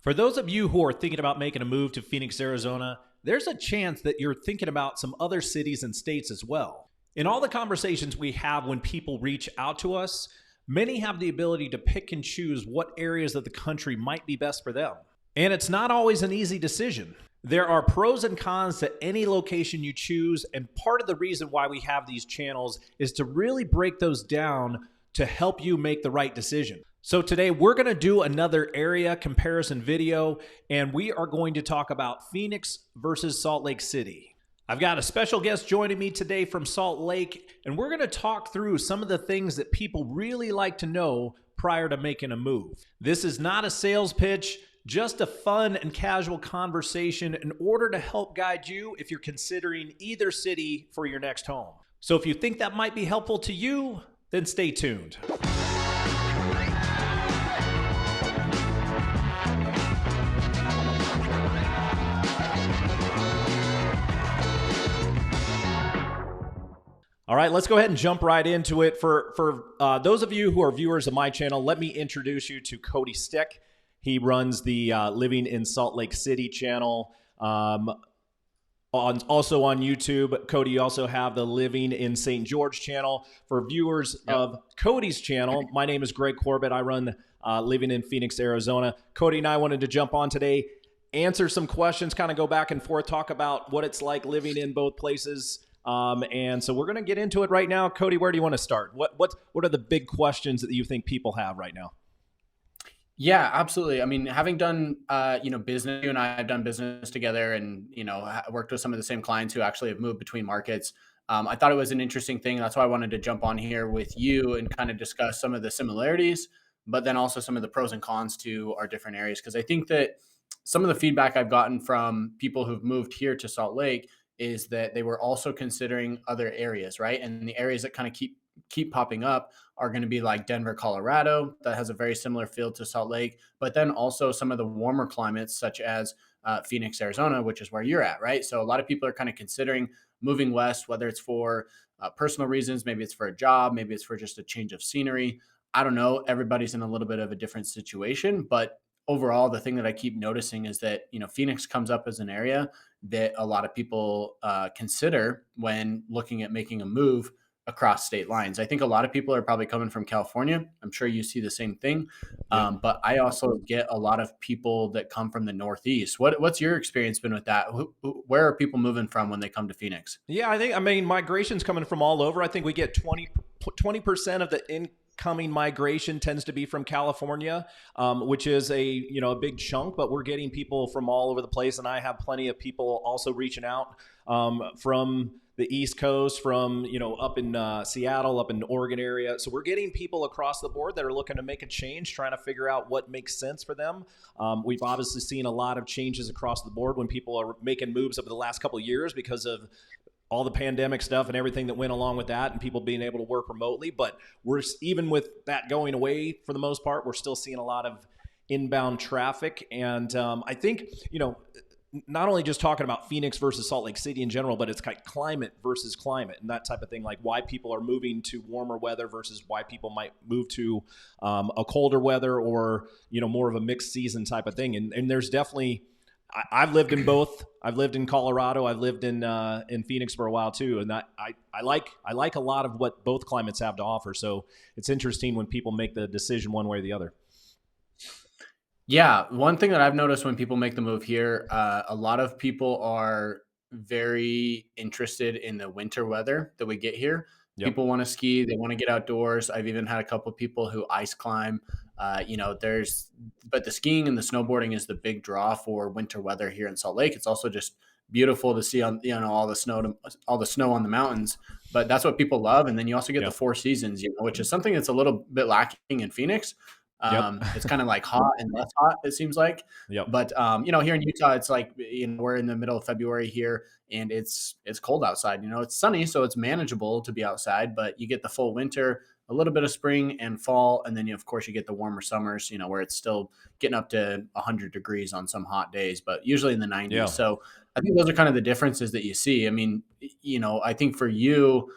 For those of you who are thinking about making a move to Phoenix, Arizona, there's a chance that you're thinking about some other cities and states as well. In all the conversations we have when people reach out to us, many have the ability to pick and choose what areas of the country might be best for them. And it's not always an easy decision. There are pros and cons to any location you choose, and part of the reason why we have these channels is to really break those down to help you make the right decision. So today we're going to do another area comparison video, and we are going to talk about Phoenix versus Salt Lake City. I've got a special guest joining me today from Salt Lake, and we're going to talk through some of the things that people really like to know prior to making a move. This is not a sales pitch, just a fun and casual conversation in order to help guide you if you're considering either city for your next home. So if you think that might be helpful to you, then stay tuned. All right, let's go ahead and jump right into it. For those of you who are viewers of my channel, let me introduce you to Cody Steck. He runs the Living in Salt Lake City channel. Also on YouTube, Cody, you also have the Living in St. George channel. For viewers of Cody's channel, my name is Greg Corbett. I run Living in Phoenix, Arizona. Cody and I wanted to jump on today, answer some questions, kind of go back and forth, talk about what it's like living in both places. And so we're going to get into it right now. Cody, where do you want to start? What are the big questions that you think people have right now? Yeah, absolutely. I mean, having done, business, you and I have done business together and, worked with some of the same clients who actually have moved between markets. I thought it was an interesting thing. That's why I wanted to jump on here with you and kind of discuss some of the similarities, but then also some of the pros and cons to our different areas. Because I think that some of the feedback I've gotten from people who've moved here to Salt Lake is that they were also considering other areas, right? And the areas that kind of keep popping up are going to be like Denver, Colorado, that has a very similar feel to Salt Lake, but then also some of the warmer climates such as Phoenix, Arizona, which is where you're at, right? So a lot of people are kind of considering moving west, whether it's for personal reasons, maybe it's for a job, maybe it's for just a change of scenery. I don't know. Everybody's in a little bit of a different situation, but overall, the thing that I keep noticing is that, Phoenix comes up as an area that a lot of people consider when looking at making a move across state lines. I think a lot of people are probably coming from California. I'm sure you see the same thing. But I also get a lot of people that come from the Northeast. What's your experience been with that? Where are people moving from when they come to Phoenix? Yeah, I mean, migration's coming from all over. I think we get 20% of the incoming migration tends to be from California, which is a big chunk, but we're getting people from all over the place. And I have plenty of people also reaching out from the East Coast, from up in Seattle, up in the Oregon area. So we're getting people across the board that are looking to make a change, trying to figure out what makes sense for them. We've obviously seen a lot of changes across the board when people are making moves over the last couple of years because of all the pandemic stuff and everything that went along with that and people being able to work remotely. But even with that going away for the most part, we're still seeing a lot of inbound traffic. And I think, not only just talking about Phoenix versus Salt Lake City in general, but it's kind of climate versus climate and that type of thing, like why people are moving to warmer weather versus why people might move to a colder weather or, more of a mixed season type of thing. And there's definitely, I've lived in both. I've lived in Colorado. I've lived in Phoenix for a while too. And I like a lot of what both climates have to offer. So it's interesting when people make the decision one way or the other. Yeah, one thing that I've noticed when people make the move here, a lot of people are very interested in the winter weather that we get here. Yep. People want to ski, they want to get outdoors. I've even had a couple of people who ice climb. But the skiing and the snowboarding is the big draw for winter weather here in Salt Lake. It's also just beautiful to see on all the snow on the mountains. But that's what people love. And then you also get the four seasons, which is something that's a little bit lacking in Phoenix. It's kind of like hot and less hot, it seems like. But here in Utah, it's like, we're in the middle of February here and it's cold outside. It's sunny, so it's manageable to be outside, but you get the full winter, a little bit of spring and fall, and then of course you get the warmer summers, where it's still getting up to 100 degrees on some hot days, but usually in the 90s. Yeah. So I think those are kind of the differences that you see. I mean, I think for you,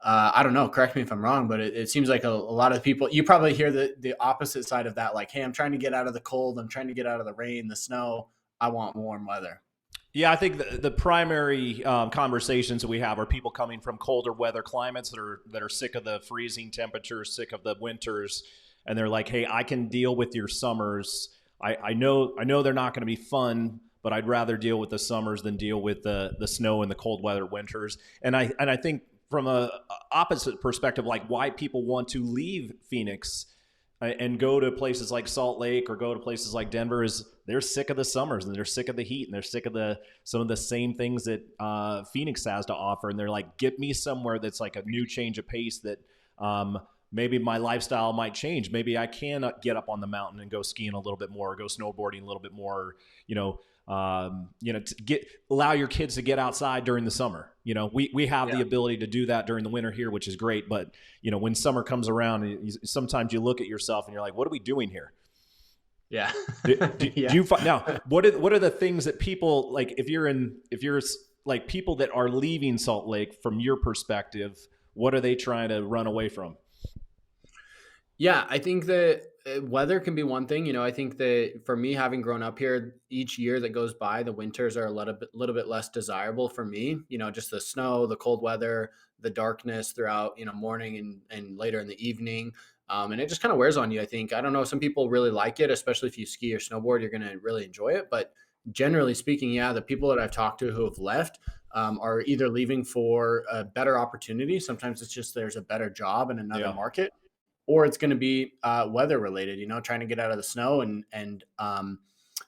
I don't know, correct me if I'm wrong, but it seems like a lot of people, you probably hear the opposite side of that. Like, hey, I'm trying to get out of the cold. I'm trying to get out of the rain, the snow. I want warm weather. Yeah, I think the primary conversations that we have are people coming from colder weather climates that are sick of the freezing temperatures, sick of the winters, and they're like, "Hey, I can deal with your summers. I know they're not going to be fun, but I'd rather deal with the summers than deal with the snow and the cold weather winters." And I think from a opposite perspective, like why people want to leave Phoenix and go to places like Salt Lake or go to places like Denver is they're sick of the summers and they're sick of the heat and they're sick of the some of the same things that Phoenix has to offer, and they're like, get me somewhere that's like a new change of pace that maybe my lifestyle might change. Maybe I can get up on the mountain and go skiing a little bit more, or go snowboarding a little bit more. To get allow your kids to get outside during the summer. We have the Yeah. ability to do that during the winter here, which is great. But when summer comes around, sometimes you look at yourself and you're like, what are we doing here? Yeah. Do Yeah. you find now what are the things that people like if you're like people that are leaving Salt Lake from your perspective, what are they trying to run away from? Yeah, I think that weather can be one thing. I think that for me, having grown up here, each year that goes by, the winters are a little bit less desirable for me. Just the snow, the cold weather, the darkness throughout, morning and later in the evening. And it just kind of wears on you, I think. I don't know. Some people really like it, especially if you ski or snowboard, you're going to really enjoy it. But generally speaking, yeah, the people that I've talked to who have left are either leaving for a better opportunity. Sometimes it's just there's a better job in another Yeah, market, or it's going to be weather related. Trying to get out of the snow, and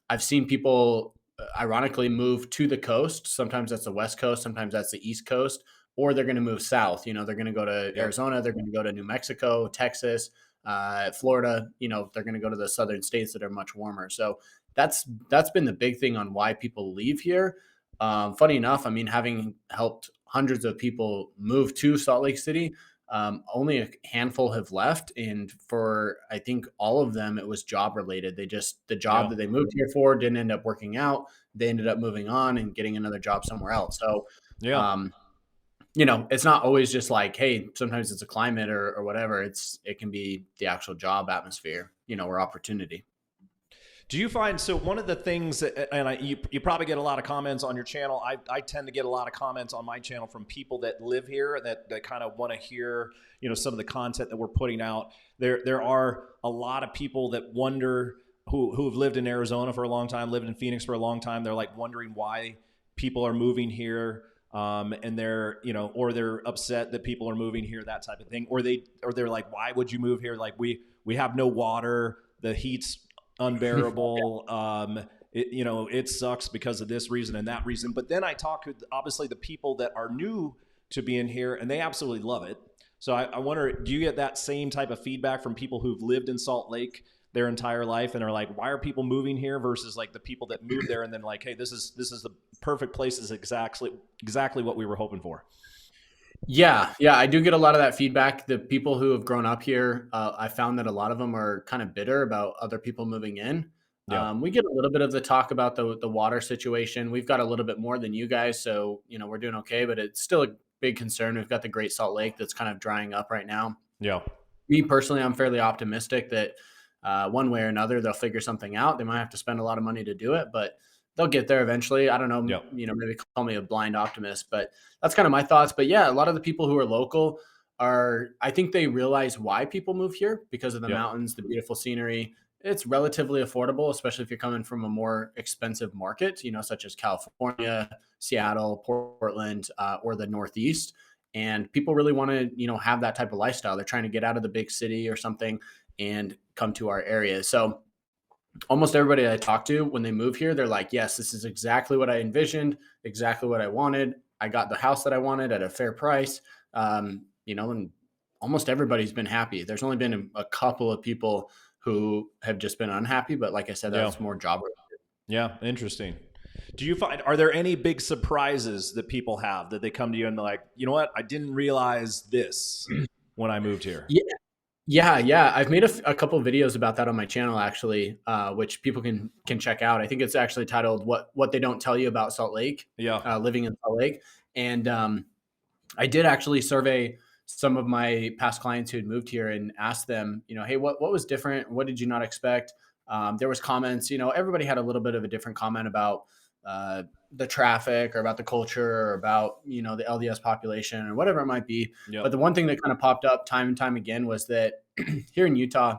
I've seen people ironically move to the coast. Sometimes that's the West Coast, sometimes that's the East Coast, or they're going to move south. They're going to go to yep, Arizona, they're going to go to New Mexico, Texas, Florida. They're going to go to the southern states that are much warmer. So that's been the big thing on why people leave here. Funny enough, I mean, having helped hundreds of people move to Salt Lake City, only a handful have left, and for I think all of them, it was job related. The job yeah, that they moved here for didn't end up working out. They ended up moving on and getting another job somewhere else. So, yeah. um, it's not always just like, hey, sometimes it's a climate or whatever. It can be the actual job atmosphere, or opportunity. Do you find so one of the things that, and you probably get a lot of comments on your channel. I tend to get a lot of comments on my channel from people that live here that kind of want to hear some of the content that we're putting out. There are a lot of people that wonder who have lived in Arizona for a long time, lived in Phoenix for a long time. They're like wondering why people are moving here. And or they're upset that people are moving here, that type of thing, or they're like, why would you move here? Like we have no water, the heat's unbearable. It sucks because of this reason and that reason. But then I talk to obviously the people that are new to being here, and they absolutely love it. So I wonder, do you get that same type of feedback from people who've lived in Salt Lake their entire life and are like, why are people moving here versus like the people that moved there and then like, hey, this is the perfect place, is exactly what we were hoping for. Yeah, yeah, I do get a lot of that feedback. The people who have grown up here, I found that a lot of them are kind of bitter about other people moving in. Yeah, We get a little bit of the talk about the water situation. We've got a little bit more than you guys, so we're doing okay, but it's still a big concern. We've got the Great Salt Lake that's kind of drying up right now. yeah, Me personally, I'm fairly optimistic that one way or another they'll figure something out. They might have to spend a lot of money to do it, but they'll get there eventually. I don't know, yeah, maybe call me a blind optimist, but that's kind of my thoughts. But yeah, a lot of the people who are local I think they realize why people move here because of the yeah, mountains, the beautiful scenery. It's relatively affordable, especially if you're coming from a more expensive market, such as California, Seattle, Portland, or the Northeast. And people really want to, have that type of lifestyle. They're trying to get out of the big city or something and come to our area. So almost everybody I talk to when they move here, they're like, yes, this is exactly what I envisioned, exactly what I wanted. I got the house that I wanted at a fair price. And almost everybody's been happy. There's only been a couple of people who have just been unhappy, but like I said, yeah, that's more job. yeah. Interesting. Are there any big surprises that people have that they come to you and they're like, you know what, I didn't realize this when I moved here? Yeah, yeah, yeah. I've made a couple of videos about that on my channel actually, which people can check out. I think it's actually titled "What They Don't Tell You About Salt Lake," Yeah, living in Salt Lake, and I did actually survey some of my past clients who had moved here and asked them, hey, what was different? What did you not expect? There was comments, everybody had a little bit of a different comment about uh, the traffic or about the culture or about, the LDS population or whatever it might be. But Yep. the one thing that kind of popped up time and time again was that here in Utah,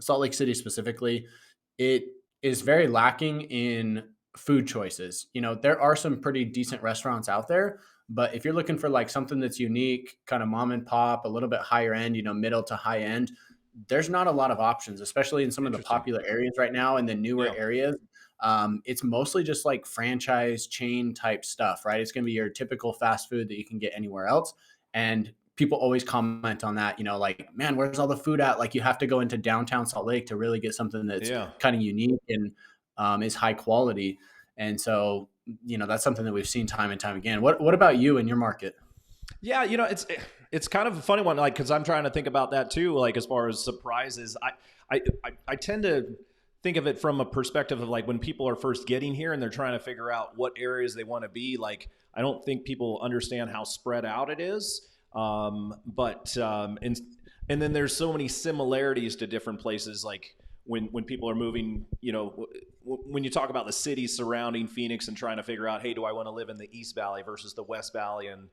Salt Lake City specifically, it is very lacking in food choices. There are some pretty decent restaurants out there, but if you're looking for like something that's unique, kind of mom and pop, a little bit higher end, middle to high end, there's not a lot of options, especially in some of the Interesting. popular areas right now and the newer Yeah. areas. It's mostly just like franchise chain type stuff, right? It's going to be your typical fast food that you can get anywhere else. And people always comment on that, like, man, where's all the food at? Like, you have to go into downtown Salt Lake to really get something that's Yeah. kind of unique and is high quality. And so, that's something that we've seen time and time again. What about you in your market? Yeah, it's kind of a funny one, like because I'm trying to think about that too. Like as far as surprises, I tend to think of it from a perspective of like when people are first getting here and they're trying to figure out what areas they want to be. Like I don't think people understand how spread out it is. But and then there's so many similarities to different places. Like when people are moving, when you talk about the cities surrounding Phoenix and trying to figure out, hey, do I want to live in the East Valley versus the West Valley, and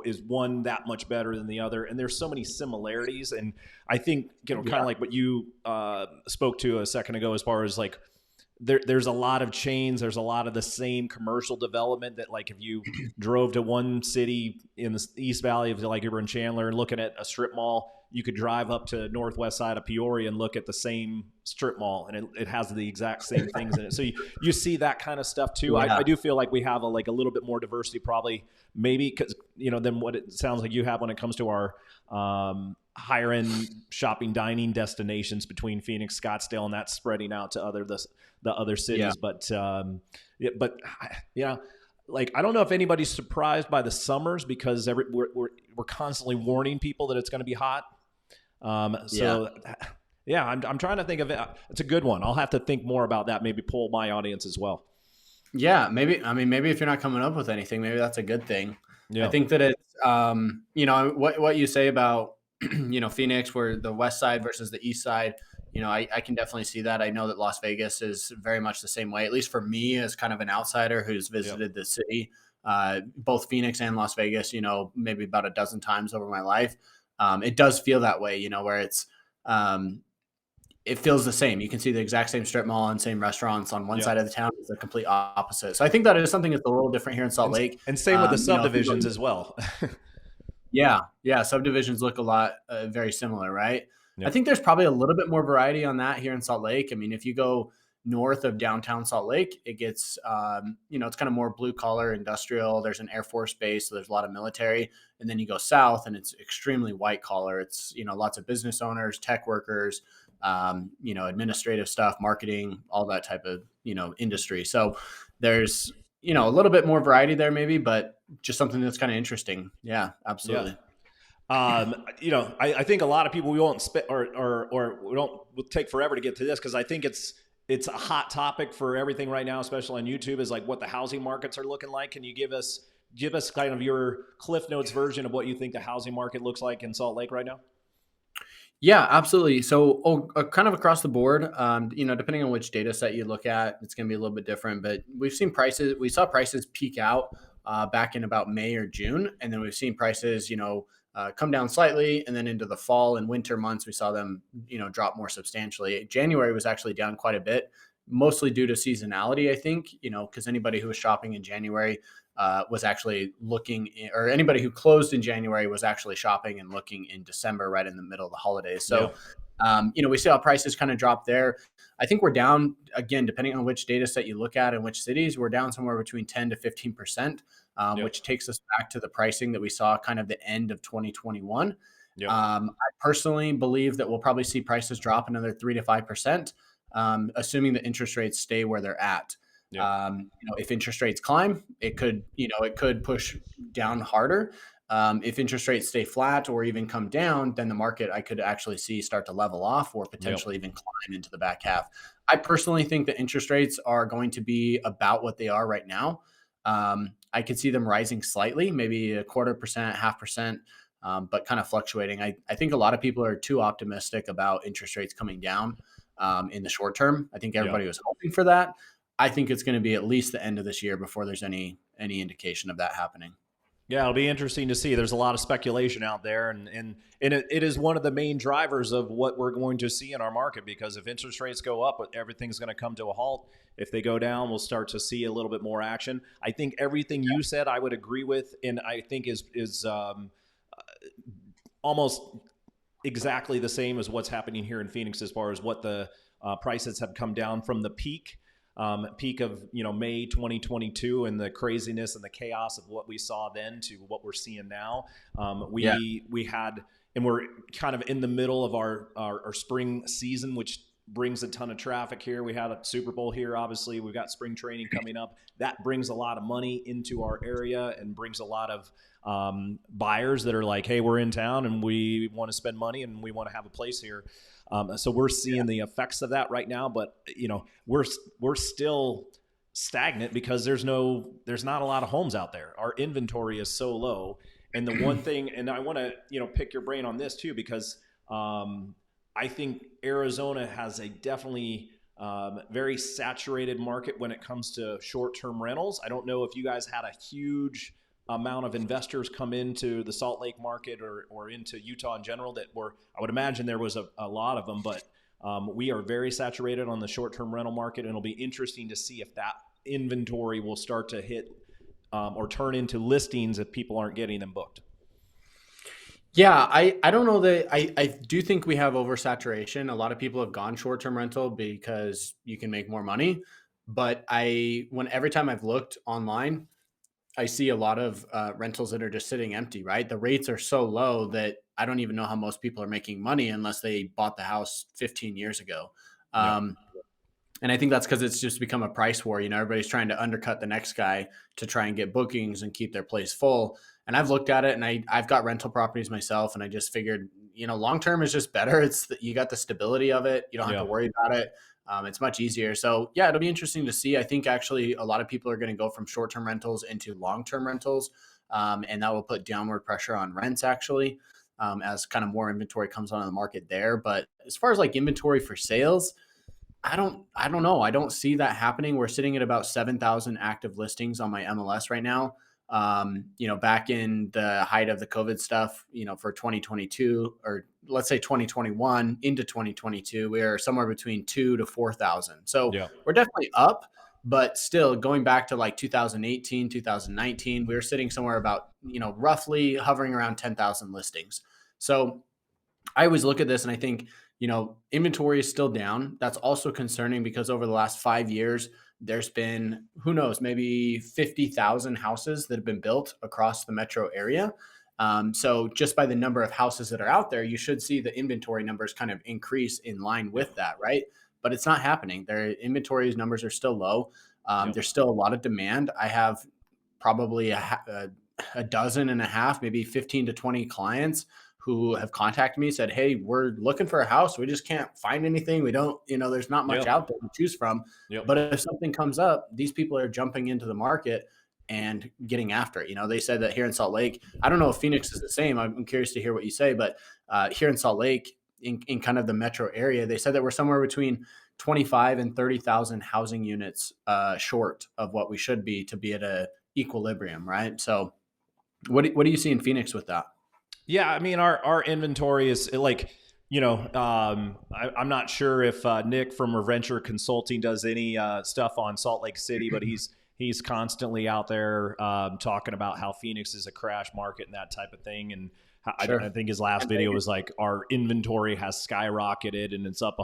is one that much better than the other? And there's so many similarities. And I think, kind of Yeah. like what you spoke to a second ago, as far as like, there's a lot of chains. There's a lot of the same commercial development that, like, if you drove to one city in the East Valley, of like you were in Chandler and looking at a strip mall, you could drive up to northwest side of Peoria and look at the same strip mall, and it has the exact same things in it. So you see that kind of stuff too. Yeah. I do feel like we have a little bit more diversity, probably, maybe because than what it sounds like you have when it comes to our higher end shopping dining destinations between Phoenix, Scottsdale, and that's spreading out to the other Yeah. cities. But like I don't know if anybody's surprised by the summers, because we're constantly warning people that it's going to be hot. Yeah. So yeah, I'm trying to think of it. It's a good one. I'll have to think more about that. Maybe poll my audience as well. Yeah, maybe. I mean, maybe if you're not coming up with anything, maybe that's a good thing. I Yeah. think that it's, what you say about, Phoenix, where the west side versus the east side. I can definitely see that. I know that Las Vegas is very much the same way, at least for me as kind of an outsider who's Yep. visited the city, both Phoenix and Las Vegas. Maybe about a dozen times over my life. It does feel that way. Where um, it feels the same. You can see the exact same strip mall and same restaurants on one Yep. side of the town. It's the complete opposite. So I think that is something that's a little different here in Salt And Lake. and same with the If you subdivisions go, as well. yeah, yeah, subdivisions look a lot very similar, right? I Yep. think there's probably a little bit more variety on that here in Salt Lake. I mean, if you go north of downtown Salt Lake, it gets, it's kind of more blue collar industrial. There's an Air Force base, so there's a lot of military. And then you go south and it's extremely white collar. It's, lots of business owners, tech workers, administrative stuff, marketing, all that type of, industry. So there's, a little bit more variety there maybe, but just something that's kind of interesting. Yeah, Yeah. absolutely. I think a lot of people, we won't or we don't, we'll take forever to get to this, because I think it's a hot topic for everything right now, especially on YouTube, is like what the housing markets are looking like. Can you give us kind of your Cliff Notes version of what you think the housing market looks like in Salt Lake right now? Yeah, absolutely. So, kind of across the board, depending on which data set you look at, it's going to be a little bit different. But we saw prices peak out back in about May or June, and then we've seen prices, come down slightly, and then into the fall and winter months, we saw them, drop more substantially. January was actually down quite a bit, mostly due to seasonality, I think, because anybody who was shopping in January was actually looking, or anybody who closed in January was actually shopping and looking in December, right in the middle of the holidays. Yeah. So, we see how prices kind of drop there. I think we're down again, depending on which data set you look at and which cities, we're down somewhere between 10 to 15%, Yep. which takes us back to the pricing that we saw kind of the end of 2021. Yep. I personally believe that we'll probably see prices drop another 3 to 5%, assuming that interest rates stay where they're at. Yep. If interest rates climb, it could push down harder. If interest rates stay flat or even come down, then the market I could actually see start to level off or Yep. potentially even climb into the back half. I personally think that interest rates are going to be about what they are right now. I could see them rising slightly, maybe 1/4%, 0.5%. but kind of fluctuating. I think a lot of people are too optimistic about interest rates coming down in the short term. I think Yeah. everybody was hoping for that. I think it's going to be at least the end of this year before there's any indication of that happening. Yeah, it'll be interesting to see. There's a lot of speculation out there, and it is one of the main drivers of what we're going to see in our market. Because if interest rates go up, everything's going to come to a halt. If they go down, we'll start to see a little bit more action. I think everything you said, I would agree with, and I think is almost exactly the same as what's happening here in Phoenix as far as what the prices have come down from the peak of May 2022 and the craziness and the chaos of what we saw then to what we're seeing now. Yeah. We had, and we're kind of in the middle of our spring season, which brings a ton of traffic here. We had a Super Bowl here, obviously. We've got spring training coming up. That brings a lot of money into our area and brings a lot of buyers that are like, hey, we're in town and we want to spend money and we want to have a place here. So we're seeing the effects of that right now, but we're still stagnant because there's not a lot of homes out there. Our inventory is so low. And the one thing, and I want to, pick your brain on this too, because I think Arizona has a definitely very saturated market when it comes to short-term rentals. I don't know if you guys had a huge amount of investors come into the Salt Lake market or into Utah in general that were, I would imagine there was a lot of them, but we are very saturated on the short-term rental market, and it'll be interesting to see if that inventory will start to hit or turn into listings if people aren't getting them booked. Yeah, I don't know that I do think we have oversaturation. A lot of people have gone short-term rental because you can make more money. But every time I've looked online, I see a lot of rentals that are just sitting empty, right? The rates are so low that I don't even know how most people are making money unless they bought the house 15 years ago. Yeah. And I think that's because it's just become a price war. Everybody's trying to undercut the next guy to try and get bookings and keep their place full. And I've looked at it, and I've got rental properties myself, and I just figured, long term is just better. You got the stability of it. You don't have to worry about it. It's much easier. So yeah, it'll be interesting to see. I think actually a lot of people are going to go from short-term rentals into long-term rentals. And that will put downward pressure on rents actually, as kind of more inventory comes onto the market there. But as far as like inventory for sales, I don't know. I don't see that happening. We're sitting at about 7,000 active listings on my MLS right now. Back in the height of the COVID stuff, for 2022, or let's say 2021 into 2022, we are somewhere between 2 to 4,000. So we're definitely up, but still going back to like 2018, 2019, we were sitting somewhere about, roughly hovering around 10,000 listings. So I always look at this and I think, inventory is still down. That's also concerning because over the last 5 years, there's been, who knows, maybe 50,000 houses that have been built across the metro area. So just by the number of houses that are out there, you should see the inventory numbers kind of increase in line with that, right? But it's not happening. Their inventory numbers are still low. There's still a lot of demand. I have probably a dozen and a half, maybe 15 to 20 clients who have contacted me, said, hey, we're looking for a house. We just can't find anything. We don't, there's not much out there to choose from. But if something comes up, these people are jumping into the market and getting after it. They said that here in Salt Lake, I don't know if Phoenix is the same. I'm curious to hear what you say, but here in Salt Lake, in kind of the metro area, they said that we're somewhere between 25 and 30,000 housing units short of what we should be to be at a equilibrium, right? So what do you see in Phoenix with that? Yeah, I mean, our inventory is like, I'm not sure if Nick from Reventure Consulting does any stuff on Salt Lake City, but he's constantly out there talking about how Phoenix is a crash market and that type of thing. And I think his last video was like, our inventory has skyrocketed and it's up,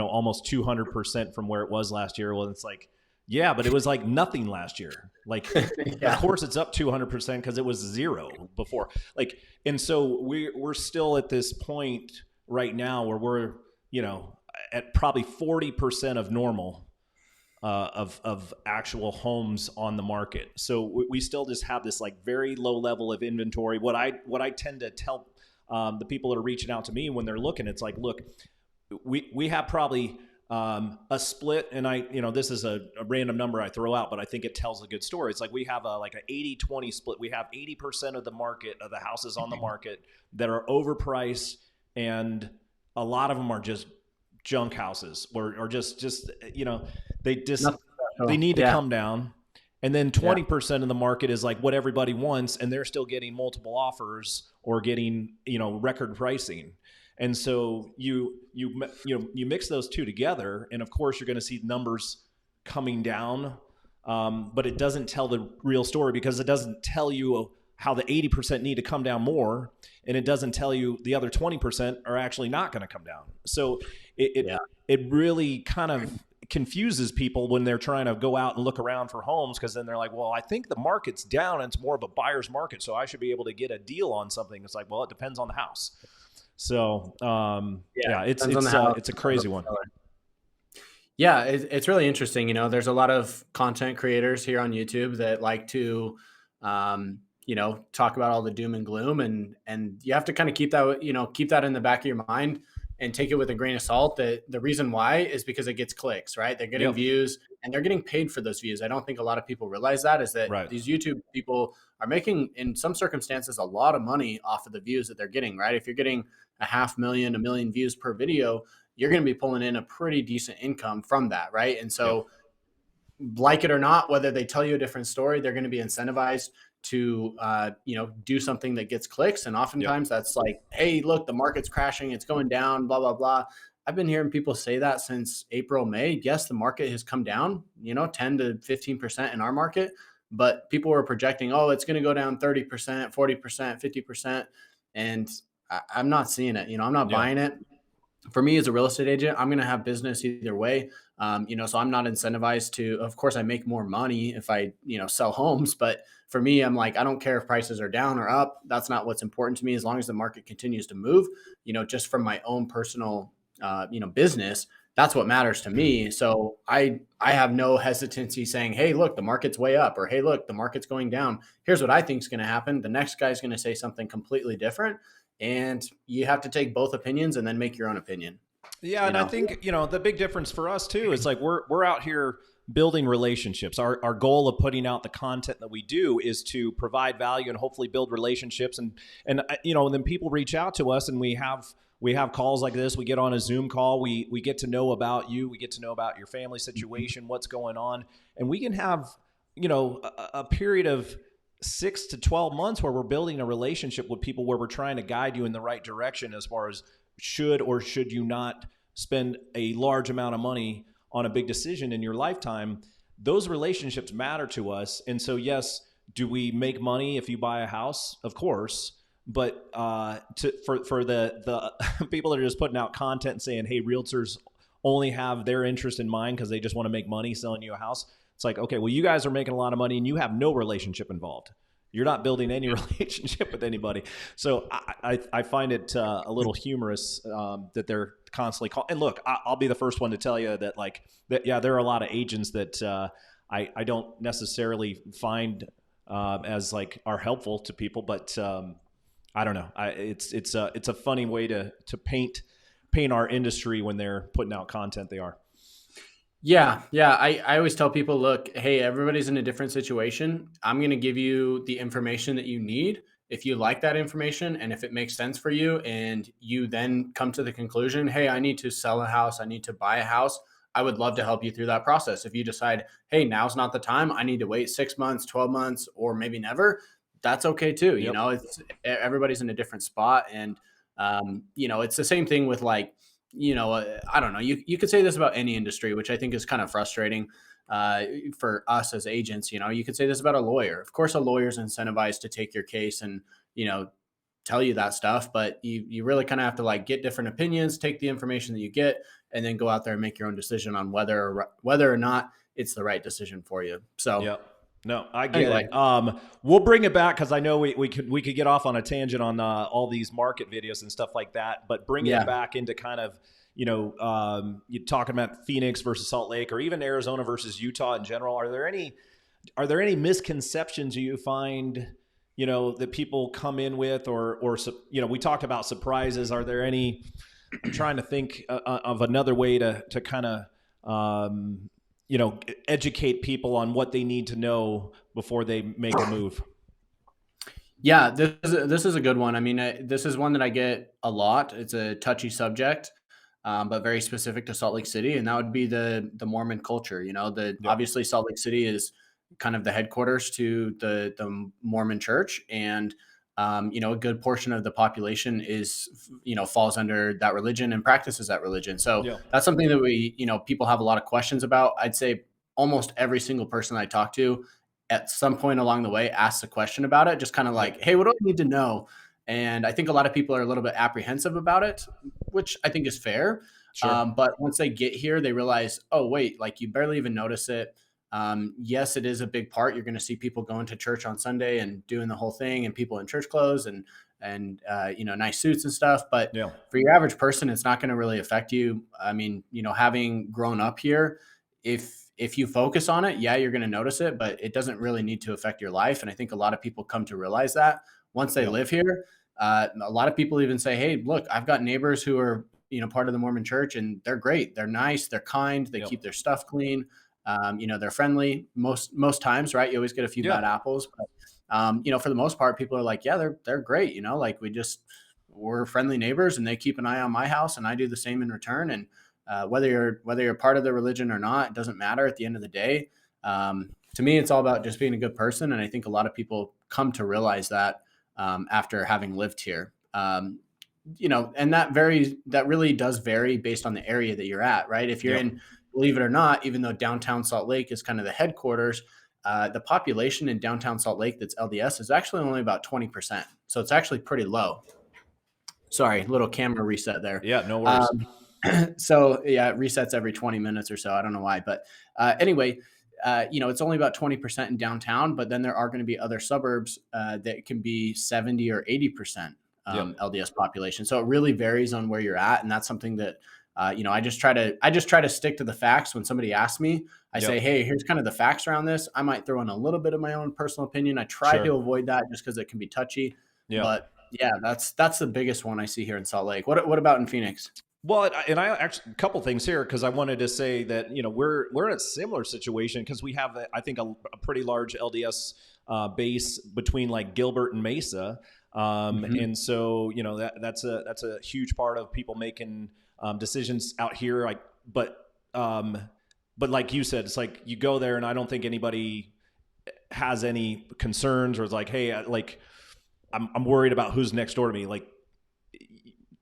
almost 200% from where it was last year. Well, it's like, yeah, but it was like nothing last year. Like, of course it's up 200% because it was zero before. Like, and so we're still at this point right now where we're, at probably 40% of normal of actual homes on the market. So we still just have this like very low level of inventory. What I tend to tell the people that are reaching out to me when they're looking, it's like, look, we have probably a split, and this is a random number I throw out, but I think it tells a good story. It's like we have like an 80-20 split. We have 80% of the market of the houses on the market that are overpriced, and a lot of them are just junk houses, or just they just Nothing they special. need to Yeah. come down. And then Yeah. 20% of the market is like what everybody wants, and they're still getting multiple offers or getting record pricing. And so you mix those two together, and of course you're going to see numbers coming down, but it doesn't tell the real story, because it doesn't tell you how the 80% need to come down more, and it doesn't tell you the other 20% are actually not going to come down. So it, it Yeah. it really kind of confuses people when they're trying to go out and look around for homes, because then they're like, well, I think the market's down and it's more of a buyer's market, so I should be able to get a deal on something. It's like, well, it depends on the house. So Yeah. it's Depends on the house. it's a Depends on crazy the one. seller. Yeah, it's really interesting. There's a lot of content creators here on YouTube that like to, talk about all the doom and gloom, and you have to kind of keep that in the back of your mind and take it with a grain of salt. That the reason why is because it gets clicks, right? They're getting Yep. views and they're getting paid for those views. I don't think a lot of people realize that is that Right. these YouTube people are making, in some circumstances, a lot of money off of the views that they're getting, right? If you're getting a 500,000, 1 million views per video, you're going to be pulling in a pretty decent income from that, right? And Yep. so, like it or not, whether they tell you a different story, they're going to be incentivized to, do something that gets clicks. And Yep. oftentimes that's like, hey, look, the market's crashing, it's going down, blah, blah, blah. I've been hearing people say that since April, May. Yes, the market has come down, 10 to 15% in our market, but people were projecting, oh, it's going to go down 30%, 40%, 50%. And I'm not seeing it. I'm not Yeah. buying it. For me as a real estate agent, I'm going to have business either way. So I'm not incentivized to, of course I make more money if I, sell homes, but for me, I'm like, I don't care if prices are down or up. That's not what's important to me. As long as the market continues to move, just from my own personal, business, that's what matters to me. So I have no hesitancy saying, hey, look, the market's way up, or hey, look, the market's going down. Here's what I think is going to happen. The next guy's going to say something completely different. And you have to take both opinions and then make your own opinion, Yeah, you and I know? think the big difference for us too is like we're out here building relationships. Our goal of putting out the content that we do is to provide value and hopefully build relationships, and then people reach out to us, and we have calls like this. We get on a Zoom call. We get to know about you. We get to know about your family situation, what's going on, and we can have a period of 6 to 12 months where we're building a relationship with people, where we're trying to guide you in the right direction as far as should or should you not spend a large amount of money on a big decision in your lifetime. Those relationships matter to us. And so, yes, do we make money if you buy a house? Of course. But for the people that are just putting out content and saying, hey, realtors only have their interest in mind because they just want to make money selling you a house. It's like, okay, well, you guys are making a lot of money and you have no relationship involved. You're not building any relationship with anybody. So I find it a little humorous that they're constantly calling. And look, I'll be the first one to tell you that yeah, there are a lot of agents that I don't necessarily find as like are helpful to people, but I don't know. It's a funny way to paint our industry when they're putting out content. They are. Yeah. Yeah. I always tell people, look, hey, everybody's in a different situation. I'm going to give you the information that you need. If you like that information and if it makes sense for you, and you then come to the conclusion, hey, I need to sell a house, I need to buy a house, I would love to help you through that process. If you decide, hey, now's not the time, I need to wait 6 months, 12 months, or maybe never, that's okay too. Yep. It's everybody's in a different spot. And, it's the same thing with like, I don't know. You could say this about any industry, which I think is kind of frustrating for us as agents. You could say this about a lawyer. Of course, a lawyer's incentivized to take your case and tell you that stuff, but you really kind of have to like get different opinions, take the information that you get, and then go out there and make your own decision on whether or not it's the right decision for you. So Yep. No, I get anyway, it. We'll bring it back because I know we could get off on a tangent on all these market videos and stuff like that. But bringing it yeah, back into kind of you talking about Phoenix versus Salt Lake, or even Arizona versus Utah in general. Are there any misconceptions you find that people come in with, or we talked about surprises? Are there any I'm trying to think of another way to kind of educate people on what they need to know before they make a move. Yeah, this is a good one. I mean, this is one that I get a lot. It's a touchy subject, but very specific to Salt Lake City, and that would be the Mormon culture. You know, the Yep. obviously Salt Lake City is kind of the headquarters to the Mormon Church, and a good portion of the population is falls under that religion and practices that religion. So Yeah. that's something that people have a lot of questions about. I'd say almost every single person I talk to at some point along the way asks a question about it, just kind of like, Yep. hey, what do I need to know? And I think a lot of people are a little bit apprehensive about it, which I think is fair. Sure. But once they get here, they realize, oh, wait, like you barely even notice it. Yes, it is a big part. You're going to see people going to church on Sunday and doing the whole thing, and people in church clothes and nice suits and stuff. But Yeah. for your average person, it's not going to really affect you. I mean, having grown up here, if you focus on it, yeah, you're going to notice it, but it doesn't really need to affect your life. And I think a lot of people come to realize that once they Yeah. live here. A lot of people even say, hey, look, I've got neighbors who are part of the Mormon church, and they're great, they're nice, they're kind, they Yep. keep their stuff clean. They're friendly most times, right? You always get a few Yeah. bad apples, but for the most part, people are like, yeah, they're great. Like we're friendly neighbors, and they keep an eye on my house, and I do the same in return. And whether you're part of the religion or not, it doesn't matter at the end of the day. To me, it's all about just being a good person, and I think a lot of people come to realize that after having lived here. And that really does vary based on the area that you're at, right? If you're Yep. in, believe it or not, even though downtown Salt Lake is kind of the headquarters, the population in downtown Salt Lake that's LDS is actually only about 20%. So it's actually pretty low. Sorry, little camera reset there. Yeah. No worries. So yeah, it resets every 20 minutes or so. I don't know why, but anyway, it's only about 20% in downtown, but then there are going to be other suburbs that can be 70 or 80% Yep. LDS population. So it really varies on where you're at, and that's something that I just try to stick to the facts. When somebody asks me, I say, Yep. hey, here's kind of the facts around this. I might throw in a little bit of my own personal opinion. I try Sure. to avoid that just because it can be touchy, Yeah. but yeah, that's the biggest one I see here in Salt Lake. What about in Phoenix? Well, and I actually a couple things here because I wanted to say that we're in a similar situation because we have I think a pretty large LDS base between like Gilbert and Mesa, Mhm. and so that's a huge part of people making decisions out here. But like you said, it's like you go there and I don't think anybody has any concerns or is like, hey, I'm worried about who's next door to me. Like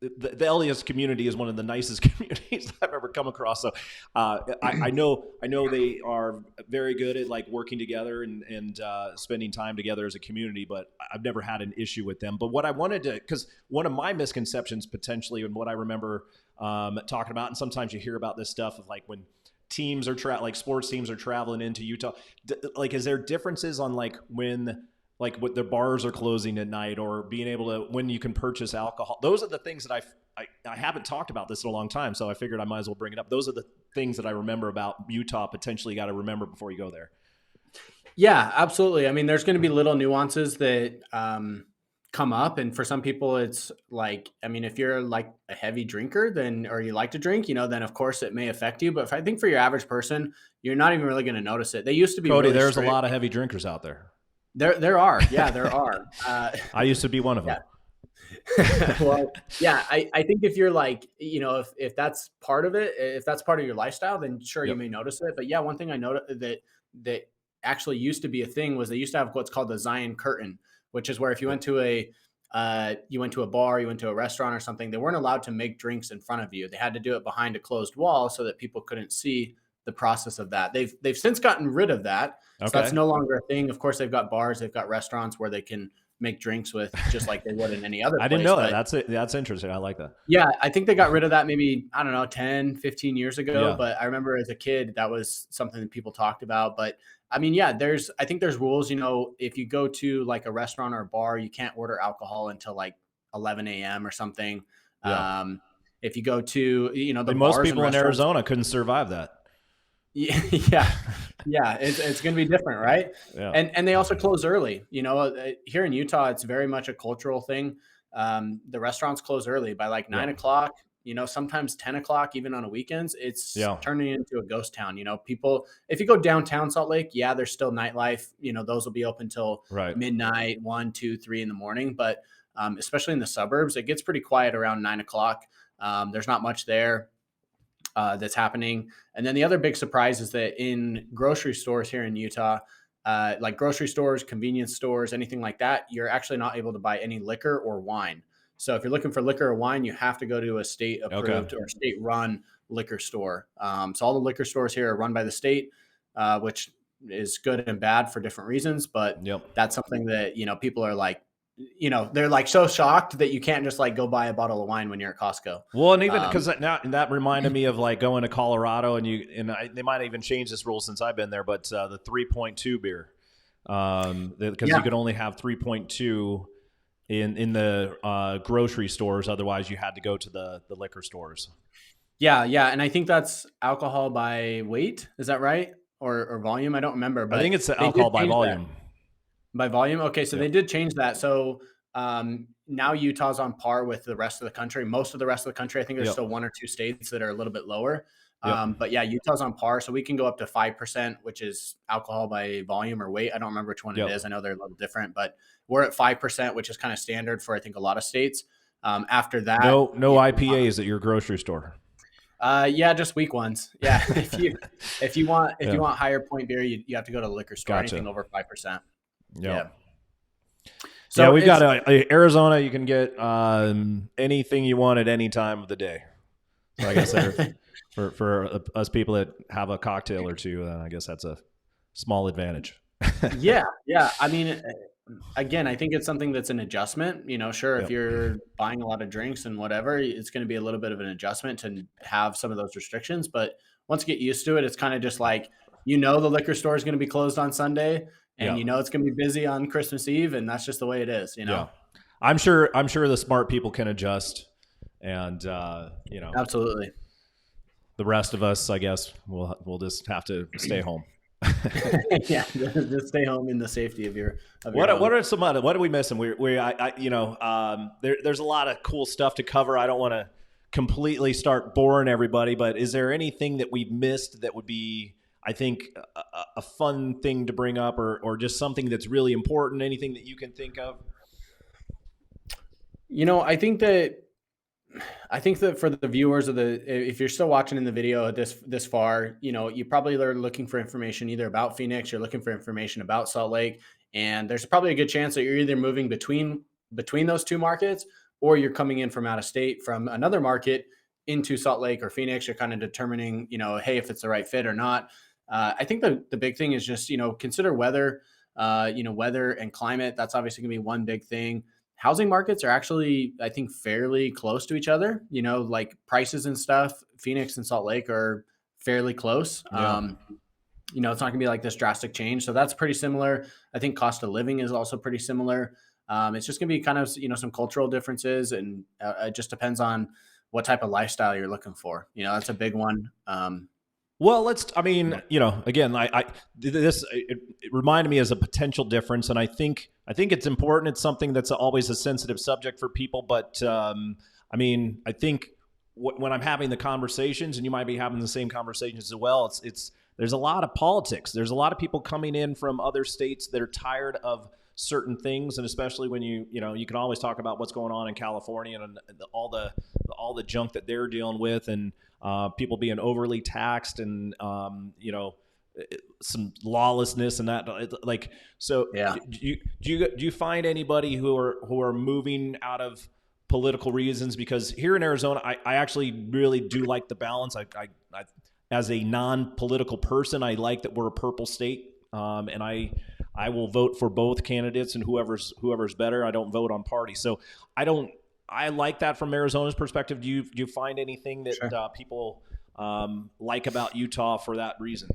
the LDS community is one of the nicest communities I've ever come across. So I know they are very good at like working together and spending time together as a community, but I've never had an issue with them. But what I wanted to, because one of my misconceptions potentially, and what I remember talking about, and sometimes you hear about this stuff of like when teams are like sports teams are traveling into Utah, like is there differences on like when like what the bars are closing at night or being able to when you can purchase alcohol? Those are the things that I haven't talked about this in a long time, so I figured I might as well bring it up. Those are the things that I remember about Utah. Potentially got to remember before you go there. Yeah, absolutely. I mean, there's going to be little nuances that come up, and for some people, it's like, I mean, if you're like a heavy drinker, then or you like to drink, then of course it may affect you. But if I think for your average person, you're not even really going to notice it. They used to be Cody, really there's a strict. lot of heavy drinkers out there. There are, yeah, there are. I used to be one of them. Yeah. Well, yeah, I think if you're like, if that's part of it, if that's part of your lifestyle, then sure, you Yep. may notice it. But yeah, one thing I noticed that actually used to be a thing was they used to have what's called the Zion curtain, which is where if you went to a bar, you went to a restaurant or something, they weren't allowed to make drinks in front of you. They had to do it behind a closed wall so that people couldn't see the process of that. They've since gotten rid of that. So that's Okay. no longer a thing. Of course, they've got bars, they've got restaurants where they can make drinks with just like they would in any other I didn't place. know that. But That's interesting. I like that. yeah, I think they got rid of that maybe, I don't know, 10, 15 years ago. Yeah. But I remember as a kid, that was something that people talked about. But I mean, yeah, I think there's rules, if you go to like a restaurant or a bar, you can't order alcohol until like 11 a.m. or something. Yeah. If you go to, the And most bars and people in restaurants, Arizona couldn't survive that. yeah, yeah, it's going to be different, right? Yeah. And they also close early. Here in Utah, it's very much a cultural thing. The restaurants close early by like 9 Yeah. o'clock. sometimes 10 o'clock, even on a weekends, it's Yeah. turning into a ghost town. People, if you go downtown Salt Lake, yeah, there's still nightlife. Those will be open till Right. midnight, 1, 2, 3 in the morning. But especially in the suburbs, it gets pretty quiet around 9 o'clock. There's not much there that's happening. And then the other big surprise is that in grocery stores here in Utah, like grocery stores, convenience stores, anything like that, you're actually not able to buy any liquor or wine. So if you're looking for liquor or wine, you have to go to a state Okay. approved or state run liquor store. So all the liquor stores here are run by the state, which is good and bad for different reasons. But Yep. that's something that, people are like, they're like so shocked that you can't just like go buy a bottle of wine when you're at Costco. Well, and even Um, because that reminded me of like going to Colorado, they might even change this rule since I've been there, but the 3.2 beer, because you yeah. could only have 3.2 in the grocery stores. Otherwise, you had to go to the liquor stores. Yeah, yeah, and I think that's alcohol by weight. Is that right? Or volume? I don't remember, I think but it's the they did alcohol by change that. volume. By volume? Okay, so Yep. they did change that. So now Utah's on par with the rest of the country. Most of the rest of the country, I think there's Yep. still one or two states that are a little bit lower. Yep. But yeah, Utah's on par. So we can go up to 5%, which is alcohol by volume or weight. I don't remember which one it Yep. is. I know they're a little different, but we're at 5%, which is kind of standard for I think a lot of states. After that, No IPAs at your grocery store. yeah, just weak ones. Yeah, if you Yeah. want higher point beer, you have to go to the liquor store. Gotcha. Anything over 5%. Yeah. Yeah. Yeah, So we've got it's Arizona. You can get anything you want at any time of the day. So I guess for us people that have a cocktail or two, I guess that's a small advantage. yeah, yeah. I mean, again, I think it's something that's an adjustment. Sure, if Yep. you're buying a lot of drinks and whatever, it's going to be a little bit of an adjustment to have some of those restrictions. But once you get used to it, it's kind of just like the liquor store is going to be closed on Sunday, and Yeah. it's going to be busy on Christmas Eve, and that's just the way it is. Yeah. I'm sure the smart people can adjust, and Absolutely. the rest of us, I guess, we'll just have to stay home. Yeah, just stay home in the safety of your What home. are some other? What are we missing? There's a lot of cool stuff to cover. I don't want to completely start boring everybody, but is there anything that we've missed that would be, I think, a fun thing to bring up, or just something that's really important? Anything that you can think of? I think that for the viewers if you're still watching in the video this far, you probably are looking for information either about Phoenix, you're looking for information about Salt Lake, and there's probably a good chance that you're either moving between those two markets, or you're coming in from out of state from another market into Salt Lake or Phoenix. You're kind of determining, hey, if it's the right fit or not. I think the big thing is just consider weather, weather and climate. That's obviously going to be one big thing. Housing markets are actually, I think, fairly close to each other. Like prices and stuff, Phoenix and Salt Lake are fairly close. Yeah. It's not going to be like this drastic change. So that's pretty similar. I think cost of living is also pretty similar. It's just going to be kind of, some cultural differences, and it just depends on what type of lifestyle you're looking for. That's a big one. Well, again, it reminded me as a potential difference, and I think it's important. It's something that's always a sensitive subject for people, but I think when I'm having the conversations, and you might be having the same conversations as well, it's there's a lot of politics. There's a lot of people coming in from other states that are tired of certain things, and especially when you can always talk about what's going on in California and all the junk that they're dealing with, and people being overly taxed, and some lawlessness and that. Like, so Yeah. do you find anybody who are moving out of political reasons? Because here in Arizona, I actually really do like the balance. I as a non-political person, I like that we're a purple state, and I will vote for both candidates and whoever's better. I don't vote on party, so I like that from Arizona's perspective. Do you find anything that Sure. people like about Utah for that reason?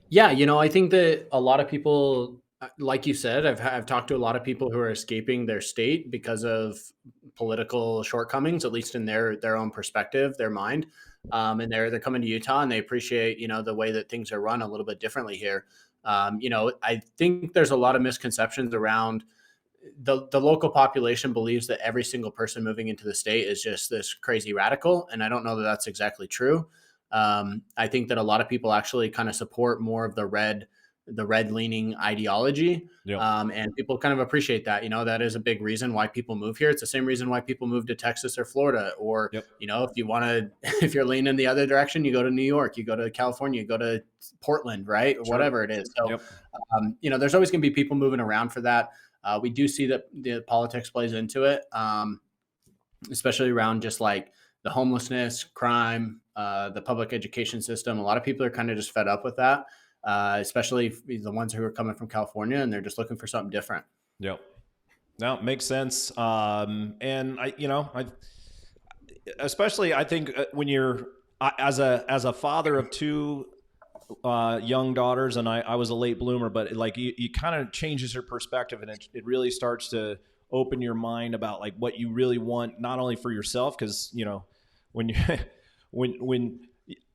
Yeah, I think that a lot of people, like you said, I've talked to a lot of people who are escaping their state because of political shortcomings, at least in their own perspective, their mind, and they're coming to Utah and they appreciate the way that things are run a little bit differently here. I think there's a lot of misconceptions around the local population believes that every single person moving into the state is just this crazy radical, and I don't know that that's exactly true. I think that a lot of people actually kind of support more of the red leaning ideology. Yep. And people kind of appreciate that. That is a big reason why people move here. It's the same reason why people move to Texas or Florida, or, Yep. if you want to, if you're leaning the other direction, you go to New York, you go to California, you go to Portland, right? Or Sure. whatever it is. So, Yep. there's always going to be people moving around for that. We do see that the politics plays into it, especially around just like the homelessness, crime, the public education system. A lot of people are kind of just fed up with that, especially the ones who are coming from California, and they're just looking for something different. Yep. No, makes sense. And especially I think when you're as a father of two young daughters, and I was a late bloomer, but like you kind of changes your perspective, and it really starts to open your mind about like what you really want, not only for yourself, because when you when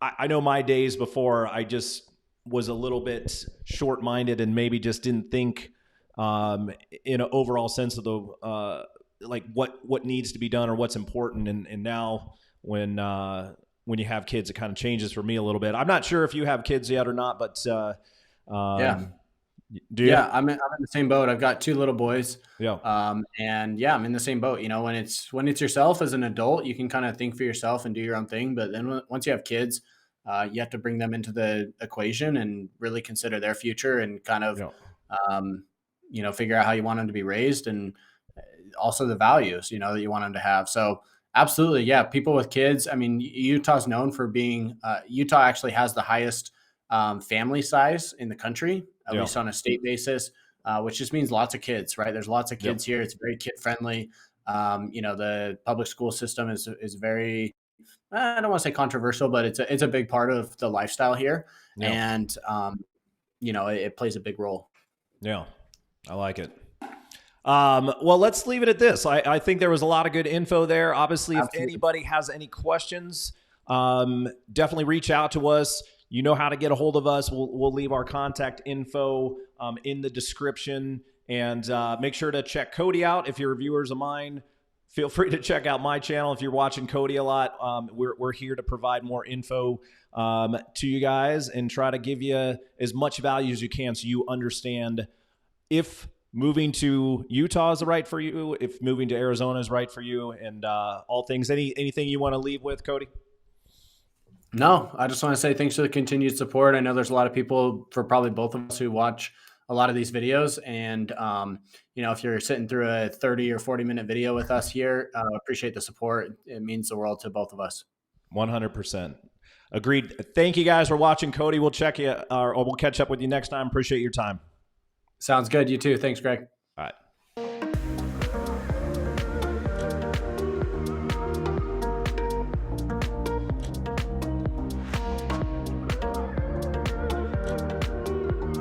I know my days before, I just was a little bit short-minded and maybe just didn't think in an overall sense of the like what needs to be done or what's important, and now when you have kids, it kind of changes for me a little bit. I'm not sure if you have kids yet or not, but Yeah. do you? Yeah, I'm in the same boat. I've got two little boys. Yeah. And yeah, I'm in the same boat. When it's yourself as an adult, you can kind of think for yourself and do your own thing. But then once you have kids, you have to bring them into the equation and really consider their future and kind of, Yeah. figure out how you want them to be raised, and also the values, that you want them to have. So absolutely. Yeah. People with kids. I mean, Utah's known for being, Utah actually has the highest family size in the country, at Yeah. least on a state basis, which just means lots of kids, right? There's lots of Yep. kids here. It's very kid friendly. The public school system is very, I don't want to say controversial, but it's a big part of the lifestyle here. Yeah. And, it plays a big role. Yeah. I like it. Well, let's leave it at this. I think there was a lot of good info there. Obviously, if anybody has any questions, definitely reach out to us. You know how to get a hold of us. We'll leave our contact info in the description, and make sure to check Cody out. If you're viewers of mine, feel free to check out my channel. If you're watching Cody a lot, we're here to provide more info to you guys and try to give you as much value as you can, so you understand if moving to Utah is right for you, if moving to Arizona is right for you, and all things. Anything you want to leave with, Cody? No, I just want to say thanks for the continued support. I know there's a lot of people, for probably both of us, who watch a lot of these videos. And, if you're sitting through a 30 or 40-minute video with us here, appreciate the support. It means the world to both of us. 100%. Agreed. Thank you guys for watching, Cody. We'll check you or we'll catch up with you next time. Appreciate your time. Sounds good. You too. Thanks, Greg.